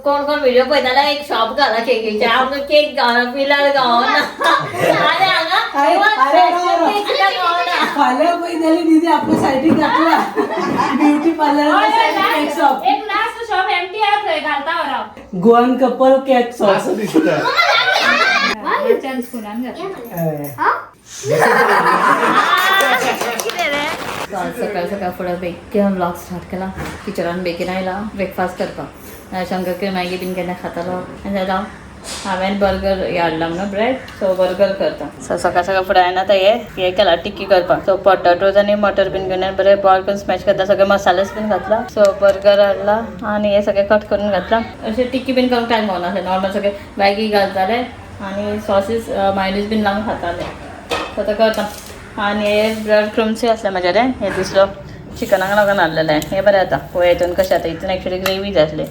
कोण कोण व्हिडिओ पळयताना एक शॉप घाला केकीचे आमकां केक गावना पिलार गावना आरे हांगा फाल्यां पळयताली दीदी आपल्या सायडीक घातला ब्युटी पार्लर केक शॉप एक लास्ट शॉप एम्प्टी आहे थंय घालता वरा गोवन कपल केक शॉप असं दिसतं. चान्स फुलान सकाळ सकाळ फुडें बेगीन व्लॉग स्टार्ट केला किचनान बेगीन आयला ब्रेकफास्ट करपाक शंकर मॅगी बीन केन्ना खातालो आनी जाता हांवें बर्गर हाडला म्हणून ब्रेड सो बर्गर करता सो सकाळ सकाळ फुडें हांवें आतां हे केला टिक्की करपाक सो पोटेटोज आनी मटर बीन घेवन बरें बॉयल करून स्मॅश करता सगळे मसालेस बीन घातला सो बर्गर हाडला आनी हे सगळे कट करून घातला अशें टिक्की बीन करूंक टायम पावना अशें नॉर्मल सगळे मॅगी घालताले आनी सॉसीस मायनीज बीन लावन खाताले सो तो करता आनी हे ब्रेड क्रम्सय आसले म्हाजे कडेन हे दुसरो चिकनाक लागून हाडलेले हे बरें जाता पळय हितून कशें जाता हितून एक्चुअली ग्रेवी जाय आसली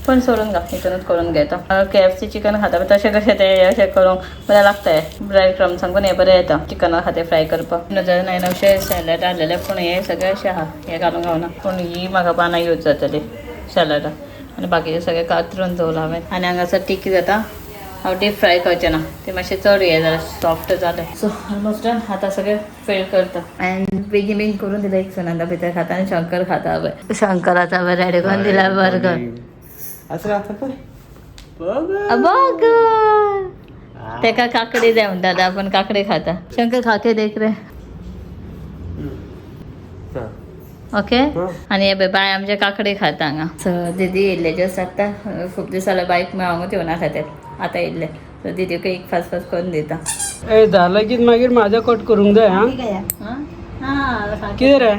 पण सोडून घाल हितूनच करून घेता KFC चिकन खाता पण तशें कशें ते अशें करूंक बरें लागता हे ब्रेड क्रम्सांक पण हे बरें येता चिकना खातीर फ्राय करपाक 2009 अशें सॅलड हाडलेले पूण हे सगळे अशें आहा हे घालूंक गावना पूण ही म्हाका पानां यूज जातली सॅलडा आनी बाकीचे सगळे कातरून दवरला हांवें आनी हांगासर टिक्की जाता हांव डीप फ्राय करचें ना ते मातशें चड हे जालें सॉफ्ट जालें सो ऑलमोस्ट डन आतां सगळें फिल करता एंड बेगीन बेगीन करून दिलें एक सुनंदा भितर खाता आनी शंकर खाता पळय शंकर आतां रेडी करून दिला बर्गर असं राहतं पण बर्गर तेका काकडी जाय म्हणटा दादा आपण काकडी खाता शंकर खाके देख रे ओके आणि हे बाय आमचे काकडी खाता हांगा सो दीदी येयल्ले जस्ट आतां खूब दीस जाले बायक मेळोंकूच येवना खातीर आतां येयल्ले सो दीदीक एक फास्ट फास्ट करून दिता ए झालं की मागीर माझा कट करूंक जाय हा कितें रे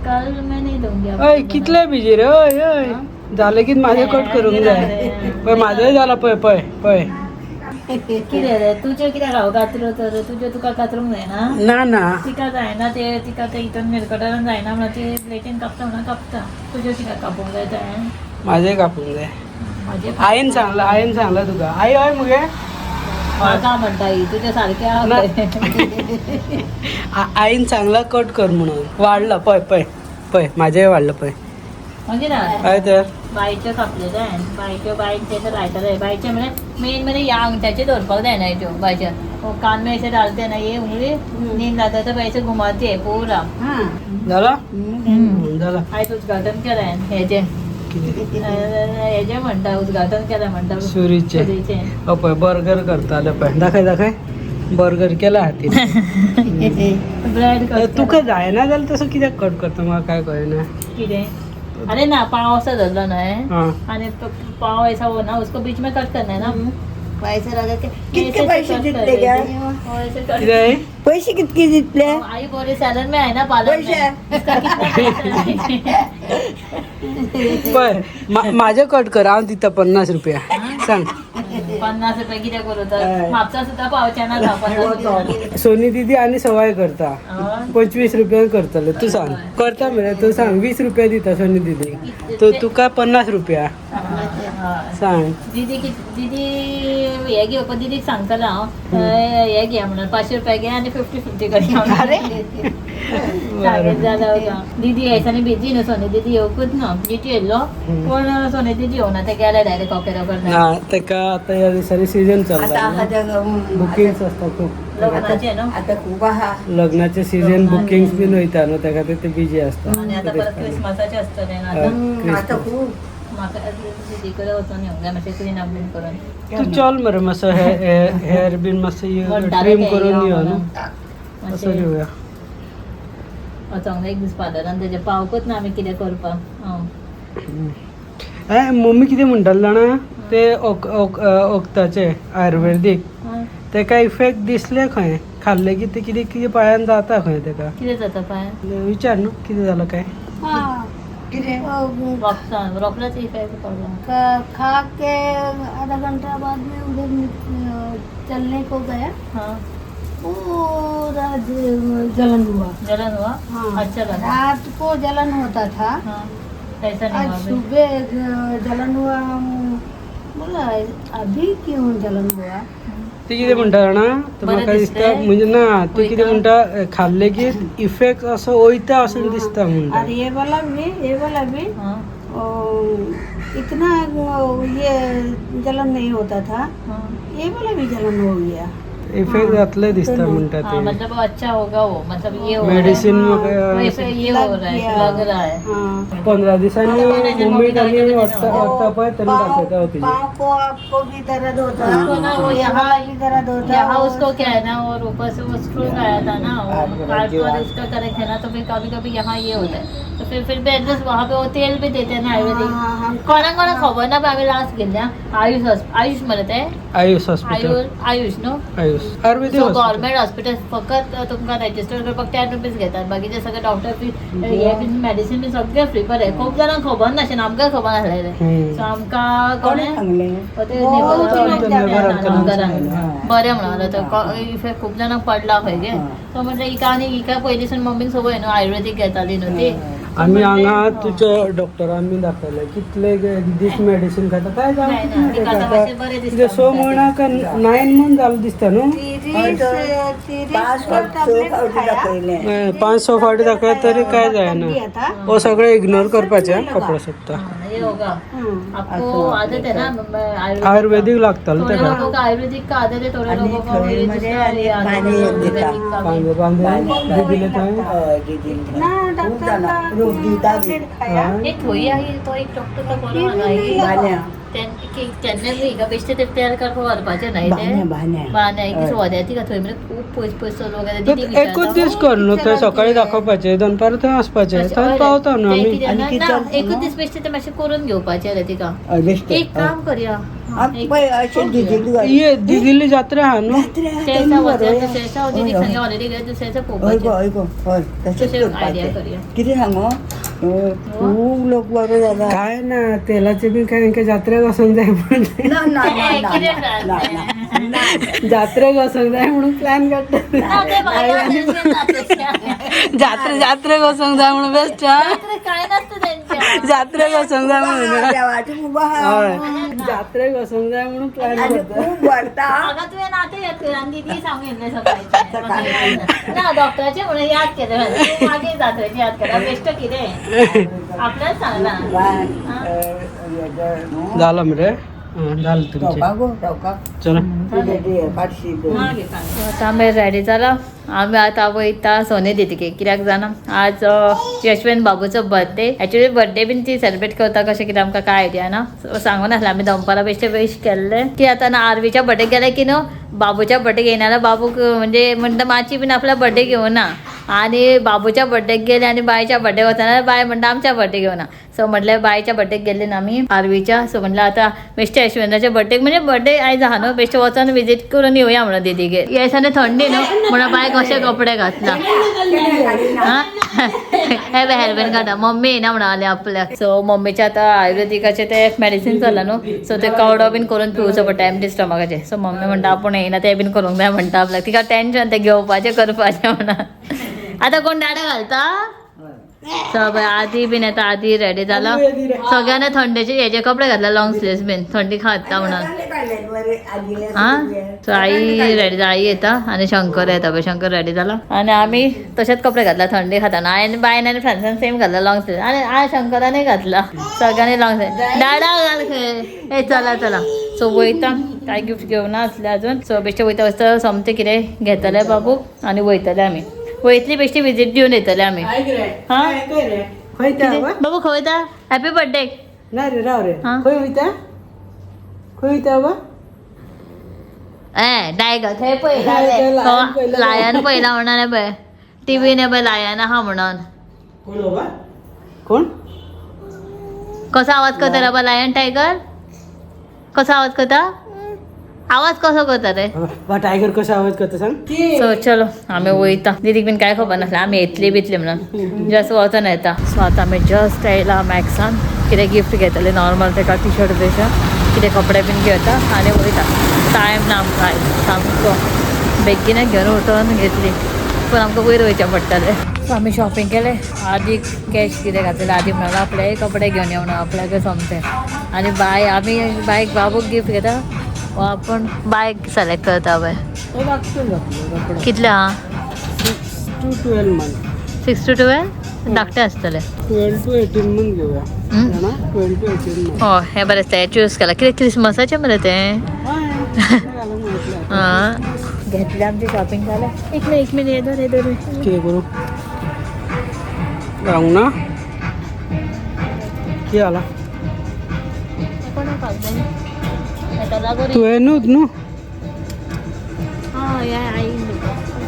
कल मैं नहीं दूंगी अय कितले बिजी रे अय अय झालं की माझे कट करूंक जाय पळय माझंय जाला पळय पळय पळय कितें रे तुजें कित्याक हांव कातरो तर तुजें तुका कातरूंक जायना ना ना तिका जायना ते तिका ते हितून मिरकटान जायना म्हणून ती प्लेटीन कापता म्हणून कापता तुजें कित्याक कापूंक जाय तें माझे कापूंक जाय म्हाजें आईन सांगला तुका आई हय मुगे म्हाका म्हणटा ही तुजें सारकें आहा आईन सांगला कट कर म्हणून वाढला पळय पळय पळय माझेय वाढलं पळय मागीर काय तर बायच्यो कापलेले बायच्यो तेचे लायताले बायचे म्हणजे मेन म्हणजे ह्या अंगठ्याचे दवरपाक जायना हेच्यो बायच्या कान में ऐसे डालते ना ये उंगली नींद आता तो पैसे घुमाती है पूरा झाला झाला आयज उद्घाटन केलाय हेजे हेजे म्हणटा उद्घाटन केलाय म्हणटा सुरीचे पळय बर्गर करताले पळय दाखय बर्गर केला हातीन ब्रेड तुका जायना जाल्यार तसं कित्याक कट करता म्हाका काय कळना कितें अरे ना पाव ऐसा धरला ना है हाँ आणि पाव ऐसा हो ना उसको बीच में कट करना है ना पैसे लगा के कितके पैसे जितले क्या कितें पैसे कितके जितले आई बोले सैलड में है ना पालन में इसका कितना पळय माझे कट कर हांव दिता 50 रुपया सांग 50 रुपये कितें करू तर म्हापसा सुद्धा पावचे ना 50 सोनी दीदी आणि सवाय करता 25 रुपया करतले तू सांग करता मरे तू सांग 20 रुपया दिता सोनी दीदी तो तुका 50 रुपया सांग दीदी हे घे पण दीदीक सांगतला हांव हे घे म्हणून 500 रुपया घे आणि 50-50 करी अरे सांगत जाता दीदी यायच्यानी बिझी न्हू सोनी दीदी येवकूच ना जिटी येयल्लो पण सोनी दीदी येवना ते गेले डायरेक्ट ऑकेरा करता हा तेका आता या दिसांनी सीजन चालला बुकिंग्स असता खूप लग्नाचे न्हू आता खूप आहा लग्नाचे सीजन बुकिंग्स बीन वयता न्हू तेका ते बिजी असता आणि आता परत क्रिसमसाचे असतले ना आता खूप म्हाका दीदी कडेन वचून येवंक मातशें क्लीन अप बीन करून तू चल मरे मातसो हेअर बीन मातसो ट्रीम करून यो न्हू असं घेऊया वचोंक एक दीस पार्लरान तेजे पावकूच ना आमी कितें करपाक मम्मी कितें म्हणटाली जाणा ते ओक्ताचे आयुर्वेदीक तेका इफेक्ट दिसले खंय खाल्ले की ते कितें कितें पांयान जाता खंय तेका कितें जाता पांय विचार न्हू कितें जालां काय रोखड़ोच इफेक्ट पड़ा खा के आधा घंटा बाद में उधर चलने को गया हाँ पूरा जलन हुआ हाँ अच्छा लगा रात को जलन होता था हाँ ऐसा नहीं आज हुआ अभी? सुबह जलन हुआ बोला अभी क्यों जलन हुआ ती कितें म्हणटा जाणा तर म्हाका दिसता म्हणजे ना ती कितें म्हणटा खाल्ले की इफेक्ट असो वयता असो दिसता म्हणटा और ये वाला भी हाँ इतना ये जलन नहीं होता था, ये वाला भी जलन हो गया। इफेक्ट घातलं दिसतं म्हणतात हाँ ते. मतलब वो अच्छा होगा वो मतलब ये हो मेडिसिन मग वैसे ये हो रहा है लग रहा है हाँ 15 दिवसांनी मुंबईत आली वाटतं पण त्यांनी दाखवता होती. पाँव को आपको भी दर्द होता उसको ना वो यहाँ भी दर्द होता यहाँ उसको क्या है ना और ऊपर से वो स्ट्रोक आया था ना वो कार्ड पर उसका करेक्ट है ना तो फिर कभी कभी यहाँ ये होता है तो फिर भी एटलीस्ट वहाँ पे वो तेल भी देते हैं ना आयुर्वेदिक कोणा खबर ना आम्ही लास्ट गेल्या आयुष म्हणत आहे आयुष हॉस्पिटल आयुष नो आयुष आयुर्वेदिक सो हॉस्पिटल. गव्हर्नमेंट हॉस्पिटल फक्त तुमका रजिस्टर कर फक्त 10 रुपीज घेतात बाकीचे सगळे डॉक्टर फी हे बी मेडिसिन बी सगळे फ्री बरं आहे खूप जणांक खबर नाशेन आमकां खबर नासलेले सो आमकां कोणे बरें म्हणाले तर इफेक्ट खूप जाणांक पडला खंय गे सो म्हटलं इका आनी इका पयलींसून मम्मीक सवय न्हू आयुर्वेदीक घेताली न्हू ती आम्ही हांगा तुझ्या डॉक्टरांनी दाखवलं कितले दीस मेडिसिन खाता काय नाही ना, ती खाता मातशें बरें दिसता जाऊ 6 महिना का 9 मंथ झालं दिसतं न्हू. 500 फावटी दाखवलं तरी काय जायना वो सगळे इग्नोर करपाचे कपडे सोदता ये होगा आपको आदत है ना आयुर्वेदिक लागताल थोड़े तेका लोगों का आयुर्वेदिक का आदत है थोड़े लोगों को आयुर्वेदिक का आयुर्वेदिक का भी। बांधे बांधे दिले तर ये थोड़ी आई तो एक डॉक्टर का बोलवा नाही त्यांनी मी का बेस्ट ते तयार करपो व्हरपाचे नाही ते बाने की सोद्याती का थंय म्हणजे खूप पयस वगैरे तर दिदी एकूच दीस कर न्हू थंय सकाळी दाखोवपाचे दनपार थंय वचपाचे थंय पावता न्हू आमी. एकूच दीस बेस्ट ते मातशें करून घेवपाचे रे तिका एक काम करया ये दिल्ली जात्रा हा न्हू दुसऱ्याचा वचन दुसऱ्याचा दीदी सांगे ऑलरेडी गेले दुसऱ्याचा पोवपाचे आयडिया करया किती सांगू खूप लोक बरं झाला काय ना तेलाचे बी काय जात्रेक वचूंक जाय म्हणून जात्रेक वचूंक जाय म्हणून प्लॅन करता जात्रेक वचूंक जाय म्हणून बेस्ट काय नसतं त्यांच्या जात्रेक वचूंक जाय म्हणून देवाची उभा हय जात्रेक वचूंक जाय म्हणून प्लॅन करता. खूप वाटता अगं तुझे नाते येत आणि दीदी सांगून येतले सकाळचे ना डॉक्टराचे म्हणून याद केलं तू मागे जात्रेची याद करा बेस्ट किती आपल्याला सांगला झालं मरे झालं तुमचे चला आता आम्ही रेडी जाला आम्ही आता वयता सोने दितके कित्याक जाणा आज यशवंत बाबूचो बर्थडे एक्चुअली बर्थडे बीन ती सेलिब्रेट करता कशें कितें आमकां काय आयडिया ना सांगून नासलें आमी दनपारां बेश्टे विश केल्ले की आतां ना आरवीच्या बर्थडे गेले की न्हू बाबूच्या बर्थडे घेयना जाल्यार बाबूक म्हणजे म्हणटा माची बीन आपल्या बर्थडे घेवना आणि बाबूच्या बर्थडेक गेले आणि बायच्या बर्थडे वतना बाय म्हणटा आमच्या बर्थडे घेवना सो म्हटल्यार बायच्या बर्थडेक गेल्ले ना आमी आरवीच्या सो म्हटल्यार आतां बेश्टे यशवंताच्या बर्थडेक म्हणजे बर्थडे आयज आहा न्हू बेश्टे वचून विजीट करून येवया म्हणून दिदीगेर येसाने थंडी न्हू म्हणून बायक अशे कपडे घातला हे बे हेल्मेट घाता मम्मी येना म्हणाले आपल्याक सो मम्मीचे आतां आयुर्वेदिकाचे ते मेडिसीन चला न्हू सो ते कवडो बीन करून पिवचो पडटा एम्प्टी स्टमकाचे सो मम्मी म्हणटा आपूण येना ते बीन करूंक जाय म्हणटा आपल्याक तिका टेन्शन ते घेवपाचें करपाचें म्हणून आता कोण डाडे घालता सगळे आधी बीन येता आधी रेडी जाला सगळ्यांनी थंडेचे हेजे कपडे घातला लॉंग स्लीव्स बीन थंडी खाता म्हणून हा सो आई रेडी आई येता आणि शंकर येता पळय शंकर रेडी जाला आणि आम्ही तशेंच कपडे घातला थंडी खाताना आणि बायन आणि फ्रेंड्सान सेम घातला लॉंग स्लीव्स आणि आज शंकराने घातला सगळ्यांनी लॉंग स्लीव्स डाडा घाल खंय ए चला चला सो वयता काय गिफ्ट घेवना ना असले अजून सो बेश्टे वयता वयता सोमते कितें घेतले बाबू आणि वयतले आमी वयतली बेश्टी विजीट दिवन येतले आमी हा बाबू खंय वयता हॅपी बर्थडे ना रे राव रे हा? खंय वयता खंय वयता बाबा ए डायगर थंय पळयला लायन पळयला म्हणून पळय टीव्हीने पळय लायन आहा म्हणून कोण बाबा कोण कसो आवाज करता रे बाबा लायन टायगर कसो आवाज करता आवाज कसो करता रे बा टायगर कसो आवाज करता सांग सो चलो आम्ही वयता दीदीक बीन काय खबर नासलें आमी येतली बितली म्हणून जस्ट वचून येता सो आतां आमी जस्ट येयला मॅक्सान कितें गिफ्ट घेतले नॉर्मल तेका टी शर्ट बेशा कितें कपडे बीन घेता आनी वयता टायम ना आमकां सामको बेगीन घेवन वचून घेतली पण आमकां वयर वयचें पडटलें सो आमी शॉपिंग केलें आदी कॅश कितें घातलें आदी म्हणल्यार आपले कपडे घेवन येवना आपल्याक सोमतें आनी आमी बायक बाबूक गिफ्ट घेता वा आपण बायक सिलेक्ट करता पळय तो लागतो कितले हा 6 to 12 months 6 to 12 धाकटे आसतले 12 to 18 म्हण घेऊया हं? है ना 12 to 18 म्हण. हो हे बरें ते चूज केला कितें क्रिसमसाचें मरे तें घेतले आमची शॉपिंग जालें एक मिनिट येदो कितें करूं रावूं ना कितें जाला तुवें न्हू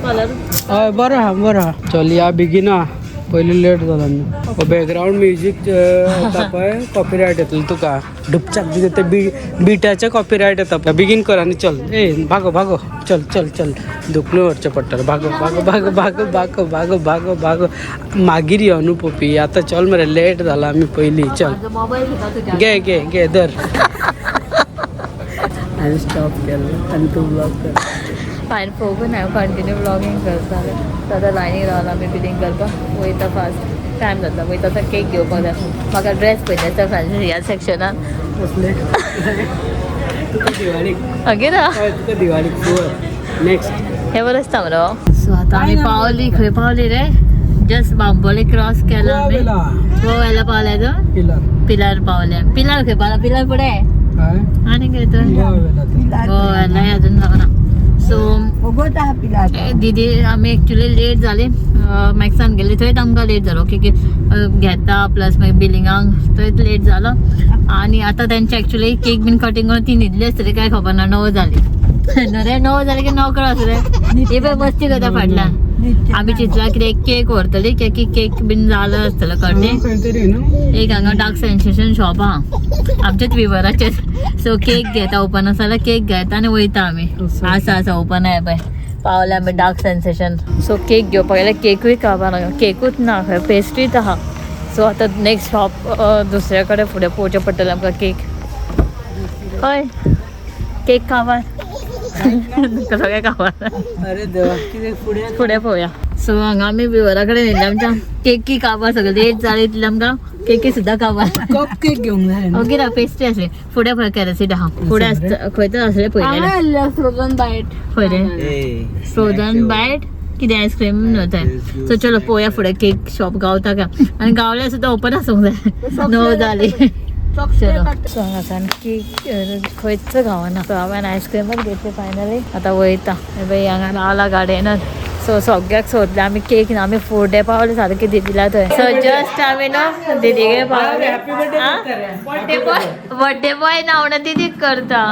कलर हय बरो आहा चल या बेगीन आ पयलीं लेट जाला न्हू बॅकग्रावंड म्युजीक येता पळय कॉपीरायट येतलो तुका डुपचाक दिता ते बिटाचे कॉपीरायट येता पळय बेगीन कर आनी चल ए भागो चल चल चल दुखणें व्हरचें पडटलें भागो मागीर यो न्हू पपी आतां चल मरे लेट जाला आमी पयलीं चल मोबाईल घेता तुज्या घे धर हांवें स्टॉप केलो आनी तूं ब्लॉग कर फायन पळोवून हांव कंटिन्यू ब्लॉगींग करतालें सदां लायनीक रावला आमी बिलींग करपाक वयता फास्ट टायम जाता वयता आतां केक घेवपाक जाय म्हाका ड्रेस पळयता फॅन्सी ह्या सेक्शनान कसले तुका दिवाळीक मागीर हय तुका दिवाळीक पळय नेक्स्ट हे बरें आसता मरो सो आतां आमी पावली खंय पावली रे जस्ट बांबोली क्रॉस केला आमी गोव्याला पावल्या तो पिलार पावल्या पिलार खंय पावला पिलार फुडें आनी कितें तर गोव्याला अजून लागना सो दीदी आमी एक्चुली लेट जाली मॅक्सान गेली थंयच आमकां लेट जालो की घेता प्लस मागीर बिलिंगांक थंयच लेट जालो आनी आतां तेंचे एक्चुली केक बीन कटींग करून ती न्हिदली आसतली काय खबर ना 9 जाली रे 9 जाली की 9 आसले ही पळय मस्ती करता फाटल्यान आमी चिंतला कितें केक व्हरतली की केक बीन जालो आसतलो कटींग एक हांगा डार्क सेन्सेशन शॉप आहा आमचेच विवराचेर सो केक घेता ओपन आसा जाल्यार केक घेता आनी वयता आमी आसा ओपन आहे पळय पावले आमी डार्क सेन्सेशन सो केक घेवपाक गेल्यार केकूय खावपा नाका केकूच ना खंय पेस्ट्रीच आहा सो आतां नेक्स्ट शॉप दुसरे कडेन फुडें पळोवचें पडटलें आमकां केक हय केक खावपा सगळें खावपा अरे देवा कितें फुडें फुडें पळोवया सो हांगा आमी विवरा कडेन येयल्ले आमच्या केकी खावपा सगळें लेट जाली तितले आमकां केकी सुद्दां खावपा कप केक घेवंक जाय ओके ना पेस्ट्री आसली फुडें पळय कॅरसीट आहा फुडें आसता खंय तर आसलें पयलें फ्रोझन बाईट खंय रे फ्रोझन बायट कितें आयस्क्रीम न्हू सो चलो पळोवया फुडें केक शॉप गावता काय आनी गावल्यार सुद्दां ओपन आसूंक जाय 9 जाली चलो सो हांगासान केक खंयच गावना सो हांवें आयस्क्रीमच घेतली फायनली आतां वयता बाई हांगा रावला गाडयेनच सो सगळ्याक सोदले आमी केक ना आमी फुडें पावले सारके दिदीला थंय सो जस्ट आमी न्हू दिदीगे पावले बर्थडे बॉय ना म्हणून दिदीक करता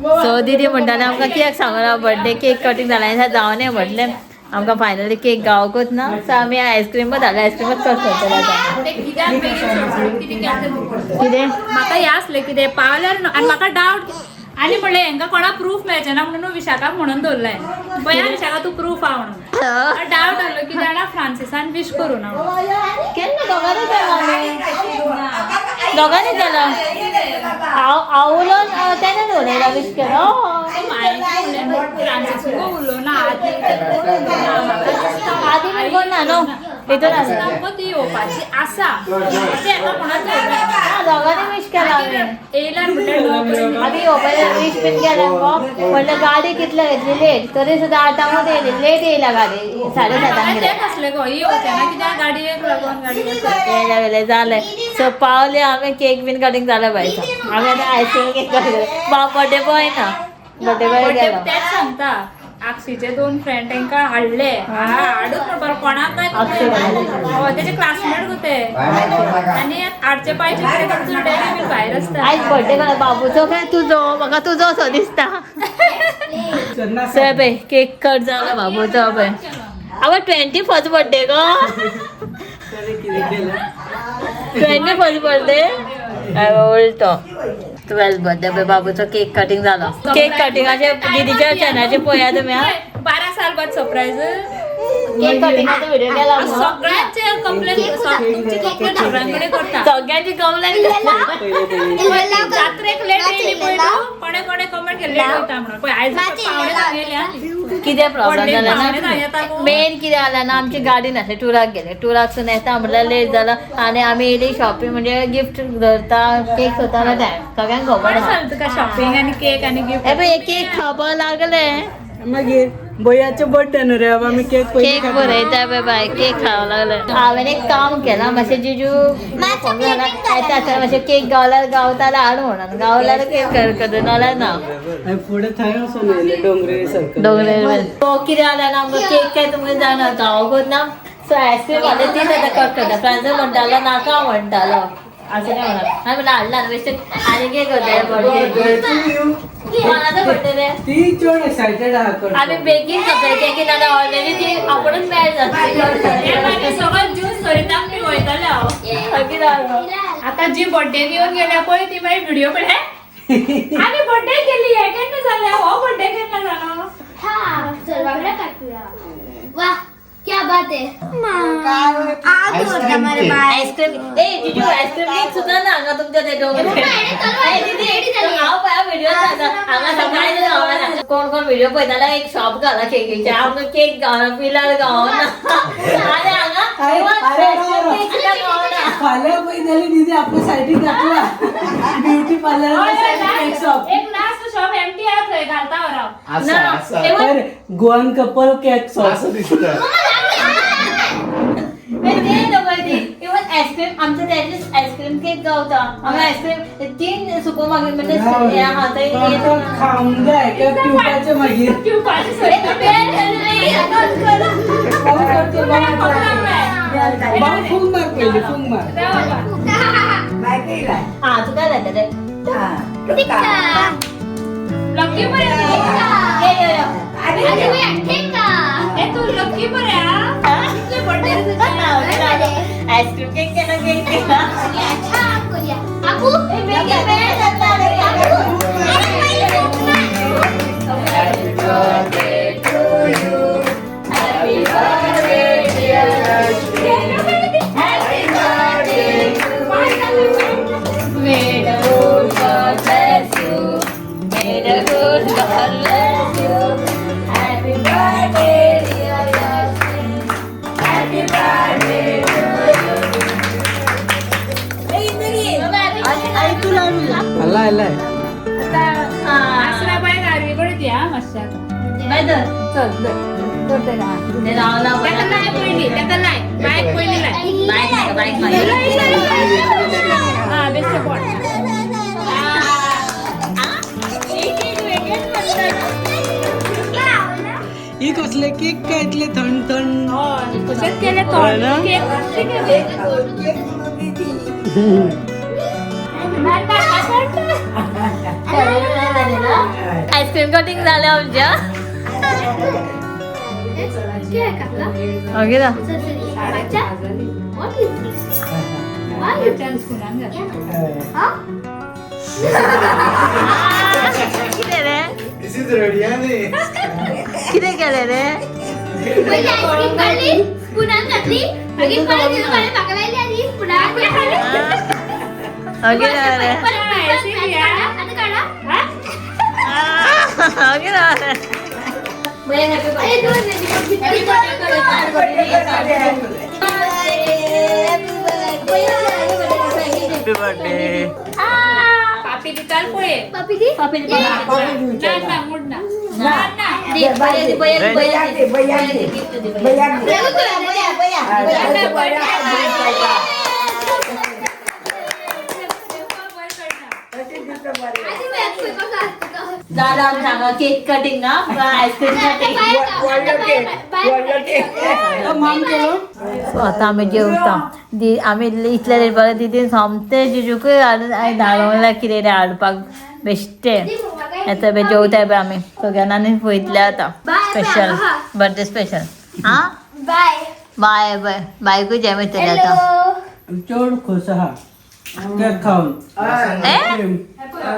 सो दिदी म्हणटाले आमकां कित्याक सांगना बर्थडे केक कटींग जाला जावं म्हटलें आमकां फायनली केक गावकूच ना सो आमी आयस्क्रीमूच धाडले आयस्क्रीमूच कट करतले आतां कितें म्हाका हें आसलें कितें पावल्यार न्हू आनी म्हाका डावट आनी म्हणलें हेंका कोणाक प्रूफ मेळचें ना म्हणून विशाखाक म्हणून दवरलें पळय विशाखा तूं प्रूफ आहा म्हणून डावट आसलो की जाणा फ्रांसिसान विश करूं ना केन्ना दोगांनी केला आमी दोगांनी केला आवलो तेन्ना उलयला विश केलो फ्रांसीस उलोवना आदी बी कोण ना न्हू हितून आसा आमकां ती येवपाची आसा हेका म्हणत दोगांनी विश केला आमी येयल्यार म्हणल्यार आमी येवपाचें विश बीन केलें मुगो म्हणल्यार गाडी कितले घेतली लेट तरी सुद्दां 8 येयली लेट येयला गाडी 7:30 तें कसलें गो ही होते ना कित्याक गाडयेक लागून गाडी येयले जालें सो पावले आमी केक बीन कटींग जालें बायचा आमी आतां ice cream cake cutting birthday boy ना बर्थडे बॉय गेलो तेच सांगता अक्षयचे 2 फ्रेंड तांकां हाडले हाडूच म्हणपाक कोणाक काय तेजे क्लासमेट गो ते आनी हाडचे पाहिजे कितें तांचो डेली बीन भायर आसता आयज बर्थडे केला बाबूचो काय तुजो म्हाका तुजो असो दिसता सो पळय केक कट जाला बाबूचो पळय आवा 21st बर्थडे गो 21st बर्थडे उलटो 12th बर्थडे पळय बाबूचो केक कटींग जालो केक कटिंगाचे दिदीच्या चॅनलाचेर पळया तुमी 12 साल बाद सरप्राईज केक कटिंगाचो व्हिडिओ केला मुगो सगळ्यांचे कंप्लेंट तुमची कंप्लेंट सगळ्यांकडे करता सगळ्यांची कंप्लेंट जात्रेक लेट येयली पळय तूं कोणे कोणे कमेंट केले लेट वयता म्हणून पळय आयज पावणे सांगले कितें प्रॉब्लेम जाला ना मेन कितें जालें ना आमची गाडी नासली टुराक गेले टुराकसून येता म्हणल्यार लेट जाला आनी आमी येयली शॉपिंग म्हणजे गिफ्ट धरता केक सोदतालो टायम सगळ्यांक खबर कोणे ना सांगता तुका शॉपिंग आनी केक आनी गिफ्ट हे पळय केक खावपाक लागले मागीर भैयाचे बर्थडे न्हू रे आमी केक केक बरयता बाय बाय केक खावं लागलें हांवें एक काम केलां मातशें जिजू मातशें केक गावल्यार गावताले हाड म्हणून गावल्यार केक करता नाल्यार ना फुडें थंय वचून येयले डोंगरे सारकें डोंगरे तो कितें जालें ना आमकां केक काय तुमकां जाणा गांव करना सो आयस्क्रीम हाडलें ती आतां कट करता फ्रांस म्हणटालो नाका म्हणटालो असं नाही म्हणा हांवें म्हणलें हाडला बेश्टें आनी केक करता बर्थडे कोणाचो बर्थडे रे ती चड एक्सायटेड आहा आम्ही बेगीन करता केकी नाल्यार ऑलरेडी ती आपणच मॅच जाता सगळं ज्यूस सरिता मी वयतले हांव आता जी बर्थडे घेऊन गेल्या पळय ती मागीर व्हिडिओ पण हे आम्ही बर्थडे केली आहे केन्ना झाले हो बर्थडे केन्ना झालो हाँ चल बाबरा काटूया वाह क्या बात है आईस्क्रीम ए जिजू आईस्क्रीम केक सुद्धा ना हांगा तुमच्या ते डोंगर हांव पळय व्हिडिओ हांगा सकाळी कोण कोण व्हिडिओ पळयताले एक शॉप घाला केकीचे आमकां केक गावना पिलार गावना आनी हांगा केक सुद्धा गावना फाल्यां पळयताली दीदी आपल्या सायडीक घातला ब्युटी पार्लर केक शॉप एक लास्ट शॉप एम्प्टी आहे थंय घालता वराव तर Goan couple cake shop even ice cream आमच्या त्याच्याच आईस्क्रीम केक गावता आम्ही आईस्क्रीम 3 सुपर मार्केट मध्ये खाऊन जाय केक पिवपाचे मागीर ट्यूबाची सरिता फूंक मार पयली फूंक मार हा तू काय जाता रे लकी बरे ए तू लकी बरे तुझे बर्थडे आईस्क्रीम केक केला केक केला aku आलाय आसरा बाय गाडी कडे या मातशा चल ते लावला त्याका लाय पहिली त्याका लाय बाईक पहिली लाय बाईक हा बेस्ट पॉट ही कसले केक काय इतले थंड थंड कशेच केले तो केक कशे केले आईस्क्रीम कटिंग झालं आमच्या क्या काटला ओके ना अच्छा what is this why you chance कुणान घाल huh किती रे This is ready, आणि किती केले रे पहिले आईस्क्रीम काढली पुन्हा घातली मागे परत तिला पाणी पाकवायला आली पुन्हा खाल्ली ओके ना रे आता काढा ओके ना रे अरे दोन हॅपी बर्थडे पापी दिताल पळे पापी दी पापी ना मुड ना दादा सांगा केक कटिंग ना आईस्क्रीम कटिंग आता आम्ही जेवता आम्ही इतल्या लेट बघा तिथे सोमते जिजूकय धाडवला कितें रे हाडपाक बेश्टे आता बे जेवताय बे आम्ही सगळ्यांनी पळयतले आता स्पेशल बर्थडे स्पेशल हा बाय बाय बाय बायकूय जेम येतले आता चड खोस आहा केक खाऊन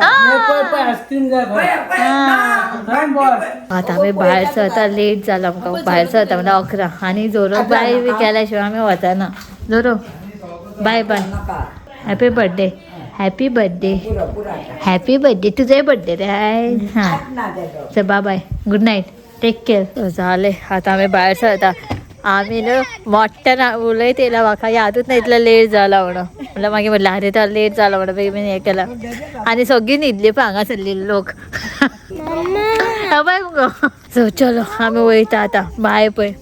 आईस्क्रीम जाय आता आम्ही भायर सरता लेट जाला आमकां भायर सरता म्हणजे 11 आणि जोरो बाय बी केल्याशिवाय आम्ही वचना जोरो bye bye happy birthday happy birthday happy birthday तुझाय बर्थडे रे हाय हां चल bye bye good night take care झाले आता आम्ही भायर सरता आम्ही न्हू मोठ्यान उलयत येयला म्हाका यादूच ना इतलो लेट जाला म्हणून म्हणल्यार मागीर म्हणलें अरे तो लेट जाला म्हणून बेगीन हें केलां आनी सगळीं न्हिदली पळय हांगा सरली लोक बाय मग सो चलो आम्ही वयता आता बाय पळय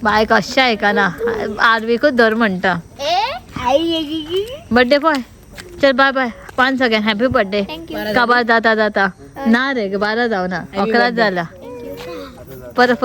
बाय कशें आयकना आरवीकूच धर म्हणटा बर्थडे पळय चल बाय बाय पान सगळ्यांक हॅपी बर्थडे काबार जाता जाता ना रे 12 जावना 11 जाला परत